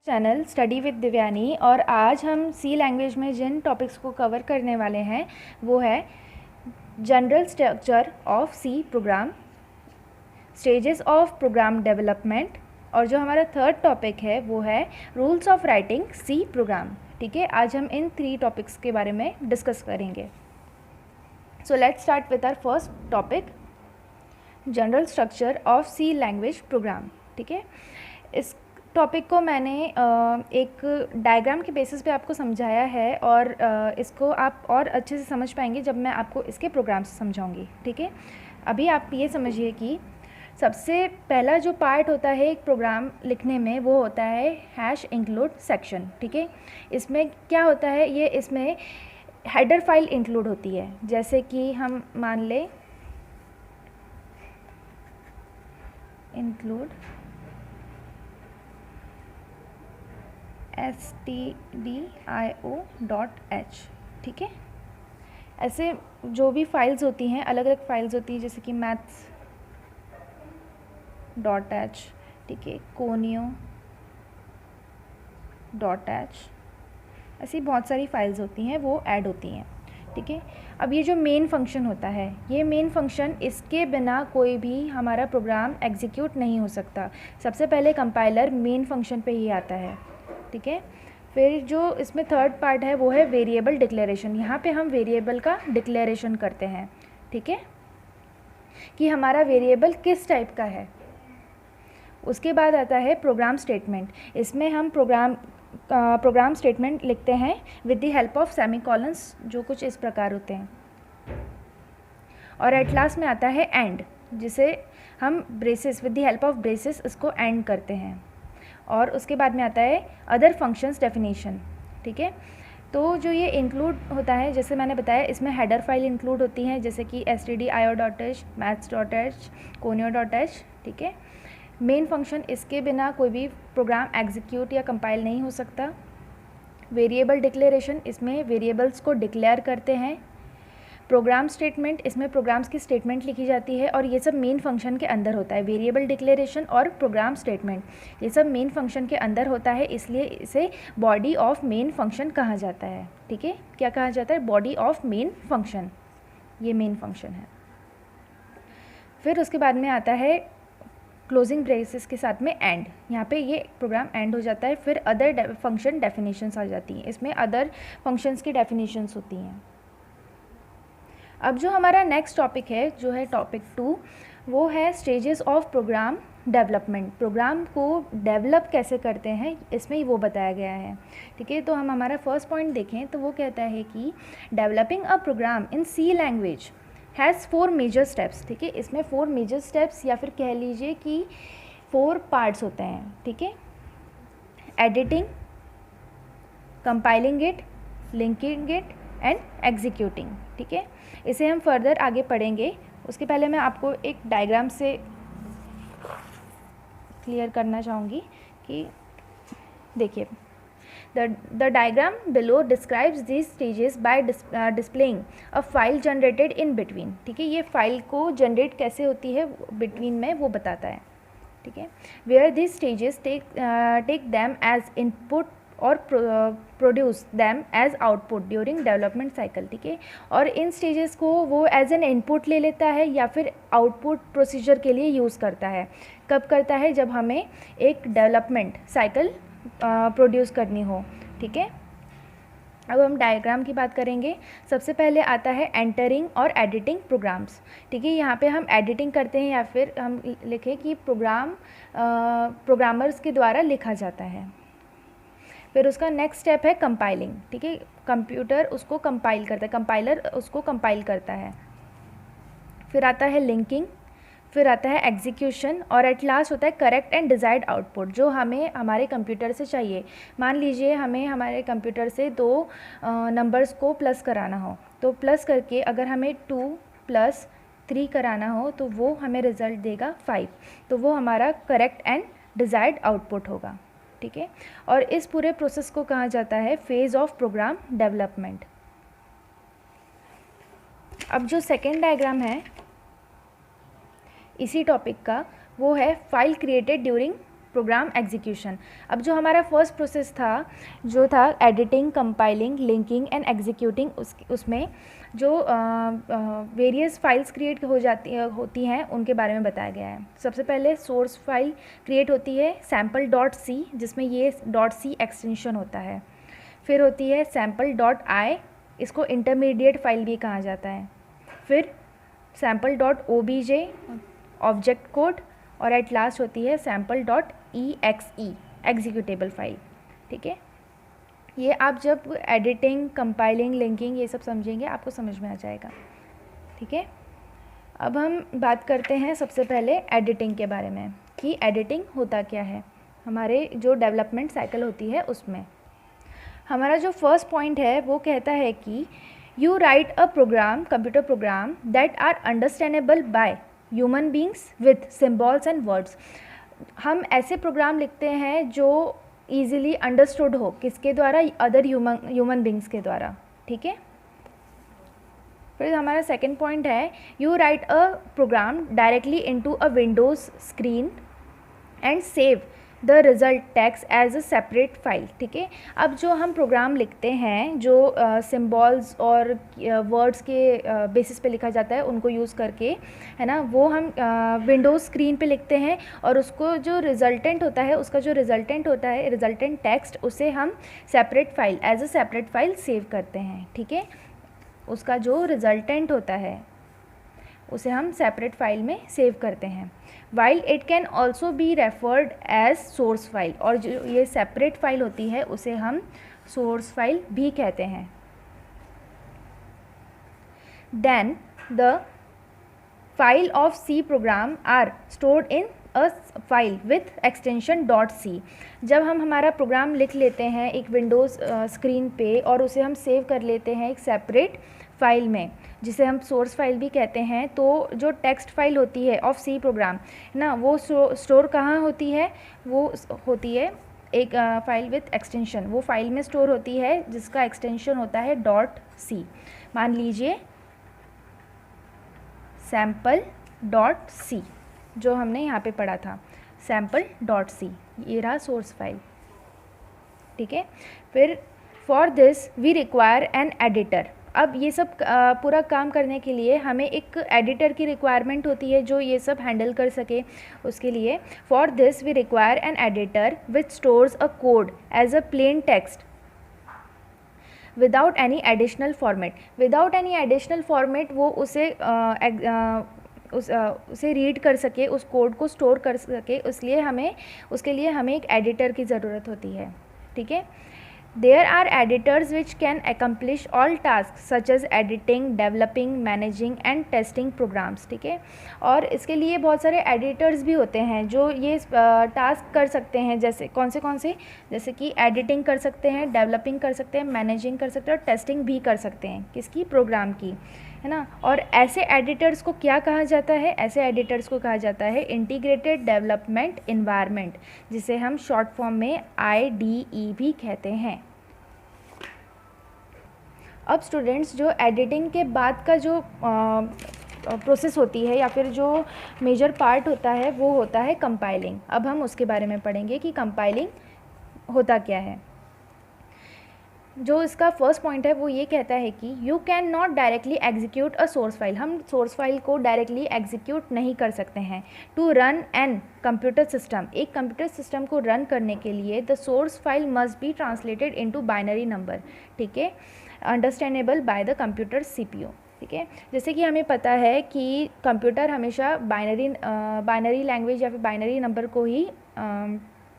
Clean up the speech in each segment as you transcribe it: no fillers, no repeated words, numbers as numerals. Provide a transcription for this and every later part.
Channel study with Divyani. और आज हम सी लैंग्वेज में जिन टॉपिक्स को कवर करने वाले हैं वो है general structure of C program, stages of program development, और जो हमारा थर्ड टॉपिक है वो है rules of writing C program. ठीक है, आज हम इन 3 टॉपिक्स के बारे में डिस्कस करेंगे। So let's start with our first topic, general structure of C language program. ठीक है, इस टॉपिक को मैंने एक डायग्राम के बेसिस पे आपको समझाया है और इसको आप और अच्छे से समझ पाएंगे जब मैं आपको इसके प्रोग्राम से समझाऊंगी। ठीक है, अभी आप ये समझिए कि सबसे पहला जो पार्ट होता है एक प्रोग्राम लिखने में वो होता है हैश इंक्लूड सेक्शन। ठीक है, इसमें क्या होता है, ये इसमें हेडर फाइल इंक्लूड होती है। जैसे कि हम मान लें इंक्लूड stdio.h। ठीक है, ऐसे जो भी फाइल्स होती हैं, अलग अलग फाइल्स होती हैं, जैसे कि maths.h, ठीक है, conio.h, ऐसी बहुत सारी फाइल्स होती हैं, वो ऐड होती हैं। ठीक है, अब ये जो मेन फंक्शन होता है, ये मेन फंक्शन, इसके बिना कोई भी हमारा प्रोग्राम एग्जीक्यूट नहीं हो सकता। सबसे पहले कंपाइलर मेन फंक्शन पे ही आता है। ठीक है, फिर जो इसमें थर्ड पार्ट है वो है वेरिएबल डिक्लेरेशन। यहाँ पे हम वेरिएबल का डिक्लेरेशन करते हैं। ठीक है, कि हमारा वेरिएबल किस टाइप का है। उसके बाद आता है प्रोग्राम स्टेटमेंट। इसमें हम प्रोग्राम स्टेटमेंट लिखते हैं विद द हेल्प ऑफ सेमीकोलंस, जो कुछ इस प्रकार होते हैं। और एट लास्ट में आता है एंड, जिसे हम braces, with the help of braces इसको एंड करते हैं। और उसके बाद में आता है अदर फंक्शंस डेफिनेशन। ठीक है, तो जो ये इंक्लूड होता है, जैसे मैंने बताया, इसमें हेडर फाइल इंक्लूड होती हैं, जैसे कि stdio.h, maths.h, conio.h। ठीक है, मेन फंक्शन, इसके बिना कोई भी प्रोग्राम एग्जीक्यूट या कंपाइल नहीं हो सकता। वेरिएबल डिक्लेरेशन, इसमें वेरिएबल्स को डिक्लेयर करते हैं। प्रोग्राम स्टेटमेंट, इसमें प्रोग्राम्स की स्टेटमेंट लिखी जाती है, और ये सब मेन फंक्शन के अंदर होता है। वेरिएबल डिक्लेरेशन और प्रोग्राम स्टेटमेंट, ये सब मेन फंक्शन के अंदर होता है, इसलिए इसे बॉडी ऑफ मेन फंक्शन कहा जाता है। ठीक है, क्या कहा जाता है, बॉडी ऑफ मेन फंक्शन, ये मेन फंक्शन है। फिर उसके बाद में आता है क्लोजिंग ब्रेसेस के साथ में एंड, यहाँ पे ये प्रोग्राम एंड हो जाता है। फिर अदर फंक्शन डेफिनेशंस आ जाती हैं, इसमें अदर फंक्शंस की डेफिनेशंस होती हैं। अब जो हमारा नेक्स्ट टॉपिक है, जो है टॉपिक 2, वो है stages of program development. Program को डेवलप कैसे करते हैं, इसमें ही वो बताया गया है। ठीक है, तो हम हमारा फर्स्ट पॉइंट देखें तो वो कहता है कि developing a program in C language has 4 major steps. ठीक है, इसमें 4 मेजर स्टेप्स, या फिर कह लीजिए कि 4 पार्ट्स होते हैं। ठीक है, editing, compiling it, linking it and executing. ठीक है, इसे हम फर्दर आगे पढ़ेंगे। उसके पहले मैं आपको एक डायग्राम से क्लियर करना चाहूँगी कि देखिए, the diagram below describes these stages by displaying a file generated in between. ठीक है, ये फाइल को जनरेट कैसे होती है बिटवीन में, वो बताता है। ठीक है, where these stages take them as input और produce them as output during development cycle. ठीक है, और इन स्टेजेस को वो एज एन इनपुट ले लेता है या फिर आउटपुट प्रोसीजर के लिए यूज़ करता है। कब करता है, जब हमें एक डेवलपमेंट साइकिल प्रोड्यूस करनी हो। ठीक है, अब हम डायग्राम की बात करेंगे। सबसे पहले आता है एंटरिंग और एडिटिंग प्रोग्राम्स। ठीक है, यहाँ पे हम एडिटिंग करते हैं, या फिर हम लिखें कि प्रोग्राम प्रोग्रामर्स के द्वारा लिखा जाता है। फिर उसका नेक्स्ट स्टेप है कंपाइलिंग। ठीक है, कंप्यूटर उसको कंपाइल करता है, कंपाइलर उसको कंपाइल करता है। फिर आता है लिंकिंग, फिर आता है एग्जीक्यूशन, और एट लास्ट होता है करेक्ट एंड डिजायर्ड आउटपुट, जो हमें हमारे कंप्यूटर से चाहिए। मान लीजिए हमें हमारे कंप्यूटर से 2 नंबर्स को प्लस कराना हो, तो प्लस करके अगर हमें 2 + 3 कराना हो तो वो हमें रिज़ल्ट देगा 5, तो वो हमारा करेक्ट एंड डिजायर्ड आउटपुट होगा। ठीक है, और इस पूरे प्रोसेस को कहा जाता है फेज ऑफ प्रोग्राम डेवलपमेंट। अब जो सेकेंड डायग्राम है इसी टॉपिक का, वो है file created during program execution. अब जो हमारा फर्स्ट प्रोसेस था जो था editing, compiling, linking and executing, उसमें जो वेरियस फाइल्स क्रिएट होती हैं उनके बारे में बताया गया है। सबसे पहले सोर्स फाइल क्रिएट होती है sample.c, जिसमें ये .c एक्सटेंशन होता है। फिर होती है sample.i, इसको इंटरमीडिएट फाइल भी कहा जाता है। फिर sample.obj ऑब्जेक्ट कोड, और एट लास्ट होती है sample.exe एग्जीक्यूटेबल फाइल। ठीक है, ये आप जब एडिटिंग, कंपाइलिंग, लिंकिंग ये सब समझेंगे आपको समझ में आ जाएगा। ठीक है, अब हम बात करते हैं सबसे पहले एडिटिंग के बारे में कि एडिटिंग होता क्या है हमारे जो डेवलपमेंट साइकिल होती है उसमें। हमारा जो फर्स्ट पॉइंट है वो कहता है कि you write a program, computer program that are understandable by human beings with symbols and words. हम ऐसे प्रोग्राम लिखते हैं जो ईजिली अंडरस्टूड हो, किसके द्वारा? अदर ह्यूमन बींग्स के द्वारा। ठीक है, फिर हमारा सेकंड पॉइंट है you write a program directly into a Windows screen and save the result text as a separate file. ठीक है, अब जो हम प्रोग्राम लिखते हैं जो सिम्बॉल्स और वर्ड्स के बेसिस पे लिखा जाता है उनको यूज़ करके, है ना, वो हम विंडोज़ स्क्रीन पे लिखते हैं और उसको जो रिजल्टेंट होता है, उसका जो रिजल्टेंट होता है, रिजल्टेंट टेक्स्ट, उसे हम separate file, as a separate file save करते हैं। ठीक है, उसका जो रिजल्टेंट होता है उसे हम सेपरेट फाइल में सेव करते हैं। While it can also be referred as source file, और जो ये सेपरेट फाइल होती है उसे हम सोर्स फाइल भी कहते हैं। Then the file of C program are stored in a file with extension .c। जब हम हमारा प्रोग्राम लिख लेते हैं एक विंडोज़ स्क्रीन पे और उसे हम सेव कर लेते हैं एक सेपरेट फाइल में, जिसे हम सोर्स फाइल भी कहते हैं, तो जो टेक्स्ट फाइल होती है ऑफ सी प्रोग्राम ना, वो स्टोर कहाँ होती है? वो होती है एक फाइल विथ एक्सटेंशन, वो फाइल में स्टोर होती है जिसका एक्सटेंशन होता है .c। मान लीजिए sample.c जो हमने यहाँ पे पढ़ा था, sample.c, ये रहा सोर्स फाइल। ठीक है, फिर for this we require an editor. अब ये सब पूरा काम करने के लिए हमें एक एडिटर की रिक्वायरमेंट होती है जो ये सब हैंडल कर सके। उसके लिए for this we require an editor which stores a code as a plain text without any additional format. Without any additional format वो उसे रीड कर सके, उस कोड को स्टोर कर सके, उसके लिए हमें एक एडिटर की ज़रूरत होती है। ठीक है, there are editors which can accomplish all task such as editing, developing, managing and testing programs. ठीक है, और इसके लिए बहुत सारे एडिटर्स भी होते हैं जो ये टास्क कर सकते हैं। जैसे कौन से, जैसे कि एडिटिंग कर सकते हैं, डेवलपिंग कर सकते हैं, मैनेजिंग कर सकते हैं और टेस्टिंग भी कर सकते हैं, किसकी? प्रोग्राम की, है ना। और ऐसे एडिटर्स को क्या कहा जाता है? ऐसे एडिटर्स को कहा जाता है इंटीग्रेटेड डेवलपमेंट एनवायरनमेंट, जिसे हम शॉर्ट फॉर्म में IDE भी कहते हैं। अब स्टूडेंट्स, जो एडिटिंग के बाद का जो प्रोसेस होती है या फिर जो मेजर पार्ट होता है वो होता है कंपाइलिंग। अब हम उसके बारे में पढ़ेंगे कि कंपाइलिंग होता क्या है। जो इसका फर्स्ट पॉइंट है वो ये कहता है कि you can not directly execute a source file. हम सोर्स फाइल को डायरेक्टली एग्जीक्यूट नहीं कर सकते हैं। To run an computer system, एक कंप्यूटर सिस्टम को रन करने के लिए the source file must be translated into binary number. ठीक है, understandable by the computer CPU। ठीक है, जैसे कि हमें पता है कि कंप्यूटर हमेशा बाइनरी लैंग्वेज या फिर बाइनरी नंबर को ही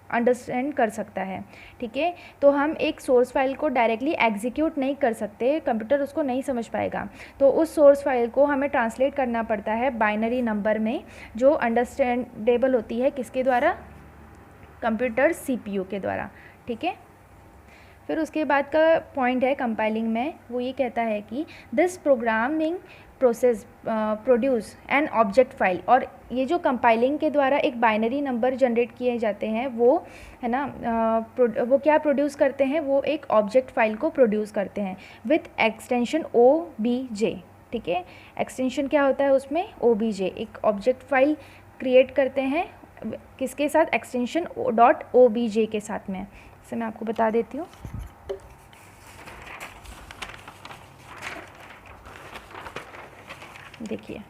अंडरस्टैंड कर सकता है। ठीक है, तो हम एक सोर्स फाइल को डायरेक्टली एग्जीक्यूट नहीं कर सकते, कंप्यूटर उसको नहीं समझ पाएगा। तो उस सोर्स फाइल को हमें ट्रांसलेट करना पड़ता है बाइनरी नंबर में, जो अंडरस्टैंडेबल होती है किसके द्वारा? कंप्यूटर CPU के द्वारा। ठीक है, फिर उसके बाद का पॉइंट है कंपाइलिंग में, वो ये कहता है कि this programming process produce an object file. और ये जो कंपाइलिंग के द्वारा एक बाइनरी नंबर जनरेट किए जाते हैं वो, है ना, वो क्या प्रोड्यूस करते हैं? वो एक ऑब्जेक्ट फाइल को प्रोड्यूस करते हैं विथ एक्सटेंशन OBJ। ठीक है, एक्सटेंशन क्या होता है उसमें? OBJ। एक ऑब्जेक्ट फाइल क्रिएट करते हैं किसके साथ, एक्सटेंशन .obj के साथ में। इसे मैं आपको बता देती हूँ। देखिए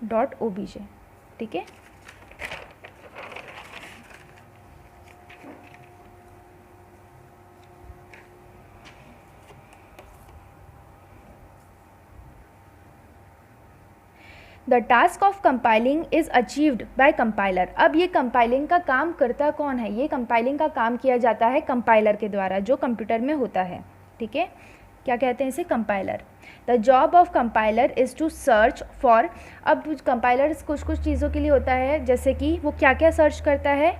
.obj, ठीक है। The task of compiling is achieved by compiler. अब ये कंपाइलिंग का काम करता कौन है, ये कंपाइलिंग का काम किया जाता है कंपाइलर के द्वारा, जो कंप्यूटर में होता है, ठीक है। क्या कहते हैं इसे, compiler. The job of compiler is to search for, अब कंपाइलर कुछ कुछ चीज़ों के लिए होता है, जैसे कि वो क्या क्या सर्च करता है,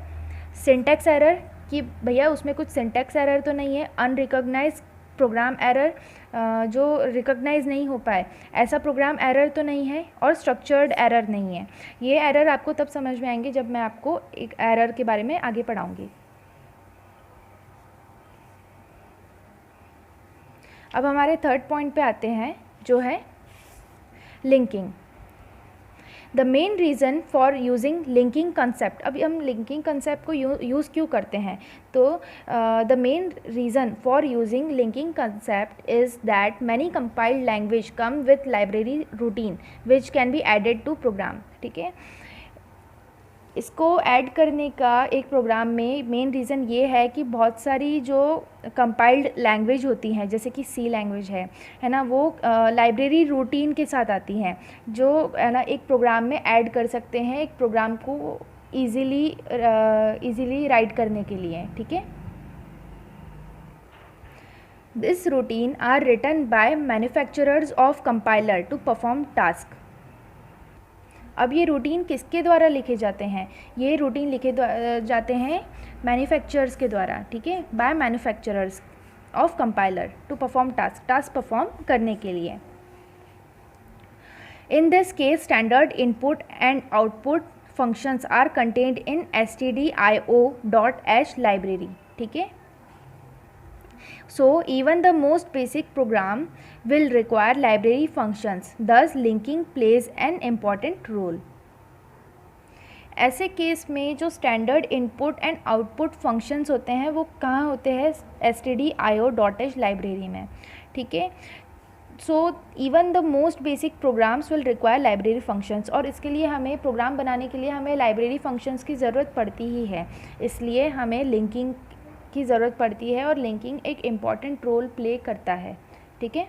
सिंटैक्स एरर, कि भैया उसमें कुछ सिंटैक्स एरर तो नहीं है, अनरिकॉग्नाइज्ड प्रोग्राम एरर, जो रिकॉग्नाइज नहीं हो पाए ऐसा प्रोग्राम एरर तो नहीं है, और स्ट्रक्चर्ड एरर नहीं है। ये एरर आपको तब समझ में आएंगे जब मैं आपको एक एरर के बारे में आगे पढ़ाऊंगी। अब हमारे थर्ड पॉइंट पे आते हैं, जो है linking. The main reason for using linking concept. अभी हम लिंकिंग कंसेप्ट को यूज़ क्यों करते हैं, तो the main reason for using linking concept is that many compiled language come with library routine which can be added to program, ठीक है। इसको ऐड करने का एक प्रोग्राम में मेन रीज़न ये है कि बहुत सारी जो कंपाइल्ड लैंग्वेज होती हैं, जैसे कि सी लैंग्वेज है ना, वो लाइब्रेरी रूटीन के साथ आती हैं, जो है ना एक प्रोग्राम में ऐड कर सकते हैं, एक प्रोग्राम को ईज़िली राइट करने के लिए, ठीक है। This routine are written by manufacturers of compiler to perform task. अब ये रूटीन किसके द्वारा लिखे जाते हैं, ये रूटीन लिखे जाते हैं मैन्युफैक्चरर्स के द्वारा, ठीक है, by manufacturers of compiler to perform task perform करने के लिए। In this case standard input and output functions are contained in stdio.h library, ठीक है। So even the most basic program will require library functions, thus linking plays an important role. ऐसे case में जो standard input and output functions होते हैं वो कहाँ होते हैं, stdio.h लाइब्रेरी में, ठीक है। So even the most basic programs will require library functions, और इसके लिए हमें प्रोग्राम बनाने के लिए हमें लाइब्रेरी फंक्शंस की ज़रूरत पड़ती ही है, इसलिए हमें लिंकिंग की ज़रूरत पड़ती है, और लिंकिंग एक इम्पॉर्टेंट रोल प्ले करता है, ठीक है।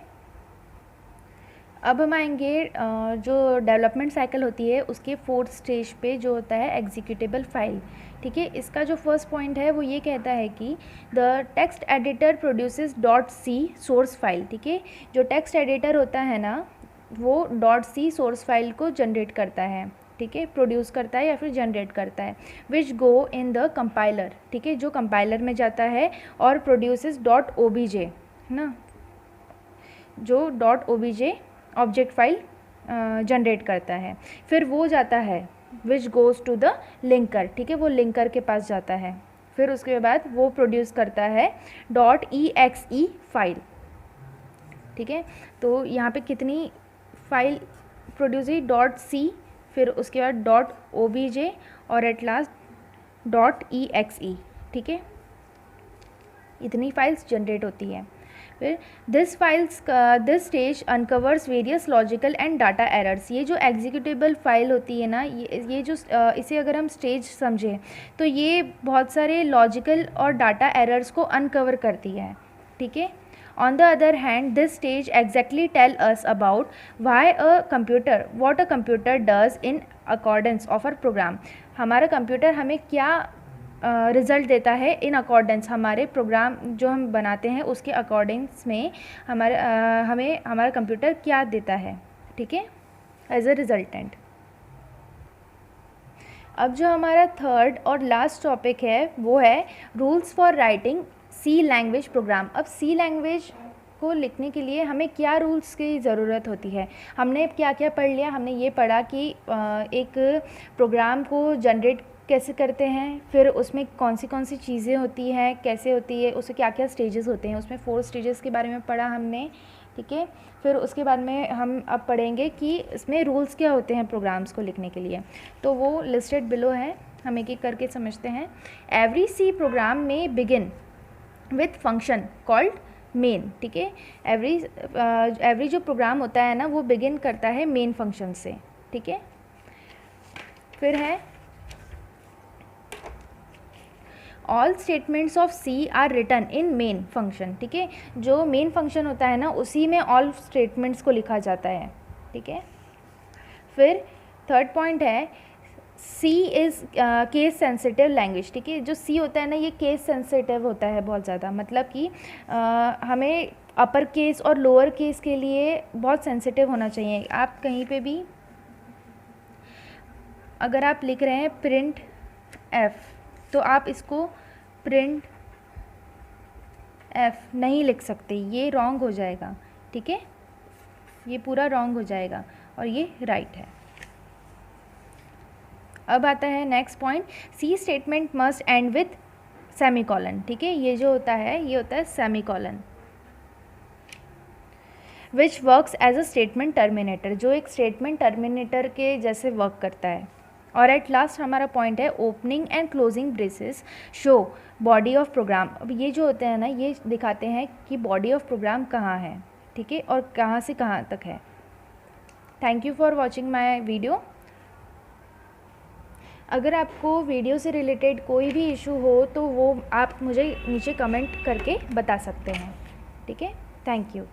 अब हम आएंगे जो डेवलपमेंट साइकिल होती है उसके फोर्थ स्टेज पे, जो होता है एग्जीक्यूटेबल फाइल, ठीक है। इसका जो फर्स्ट पॉइंट है वो ये कहता है कि the text editor produces .c source file, ठीक है। जो टेक्स्ट एडिटर होता है ना वो .c सोर्स फाइल को जनरेट करता है, ठीक है, प्रोड्यूस करता है या फिर जनरेट करता है, विच गो इन द कंपाइलर, ठीक है, जो कंपाइलर में जाता है, और प्रोड्यूसेस .obj, है ना, जो .obj ऑब्जेक्ट फाइल जनरेट करता है, फिर वो जाता है which goes to the linker, ठीक है, वो लिंकर के पास जाता है, फिर उसके बाद वो प्रोड्यूस करता है .exe फाइल, ठीक है। तो यहाँ पे कितनी फाइल प्रोड्यूस हुई, .c, फिर उसके बाद .obj और एट लास्ट .exe, ठीक है, इतनी फाइल्स जनरेट होती है। फिर this this stage uncovers various logical and data errors. ये जो एग्जीक्यूटेबल फाइल होती है ना, ये जो इसे अगर हम स्टेज समझें तो ये बहुत सारे लॉजिकल और डाटा एरर्स को अनकवर करती है, ठीक है। On the other hand, this stage exactly tell us about what a computer does in accordance of our program. हमारा कंप्यूटर हमें क्या रिज़ल्ट देता है इन अकॉर्डेंस, हमारे प्रोग्राम जो हम बनाते हैं उसके अकॉर्डिंग्स में हमें हमारा कंप्यूटर क्या देता है, ठीक है, एज अ रिजल्टेंट। अब जो हमारा थर्ड और लास्ट टॉपिक है वो है rules for writing C language program. अब सी लैंग्वेज को लिखने के लिए हमें क्या रूल्स की ज़रूरत होती है, हमने क्या क्या पढ़ लिया, हमने ये पढ़ा कि एक प्रोग्राम को जनरेट कैसे करते हैं, फिर उसमें कौन सी चीज़ें होती हैं, कैसे होती है, उसके क्या क्या स्टेजेस होते हैं, उसमें 4 स्टेजेस के बारे में पढ़ा हमने, ठीक है। फिर उसके बाद में हम अब पढ़ेंगे कि इसमें रूल्स क्या होते हैं प्रोग्राम्स को लिखने के लिए, तो वो लिस्टेड बिलो है, हम एक एक करके समझते हैं। एवरी सी प्रोग्राम में begin with function called main, ठीक है। एवरी जो प्रोग्राम होता है ना वो बिगिन करता है मेन फंक्शन से, ठीक है। फिर है all statements of C are written in main function, ठीक है। जो मेन फंक्शन होता है ना उसी में ऑल स्टेटमेंट्स को लिखा जाता है, ठीक है। फिर थर्ड पॉइंट है सी इज़ केस सेंसिटिव लैंग्वेज, ठीक है। जो सी होता है ना ये केस सेंसिटिव होता है बहुत ज़्यादा, मतलब कि हमें अपर केस और लोअर केस के लिए बहुत सेंसिटिव होना चाहिए। आप कहीं पे भी अगर आप लिख रहे हैं प्रिंट एफ, तो आप इसको प्रिंट एफ नहीं लिख सकते, ये रॉन्ग हो जाएगा, ठीक है। ये पूरा रॉन्ग हो जाएगा और ये राइट है। अब आता है next point, C statement must end with semicolon, ठीक है। ये जो होता है ये होता है semicolon, which works as a statement terminator, जो एक स्टेटमेंट टर्मिनेटर के जैसे वर्क करता है। और एट लास्ट हमारा पॉइंट है opening and closing braces show body of program. अब ये जो होते हैं ना ये दिखाते हैं कि बॉडी ऑफ प्रोग्राम कहाँ है, ठीक है, और कहाँ से कहाँ तक है। Thank you for watching my video. अगर आपको वीडियो से रिलेटेड कोई भी इशू हो तो वो आप मुझे नीचे कमेंट करके बता सकते हैं, ठीक है। Thank you.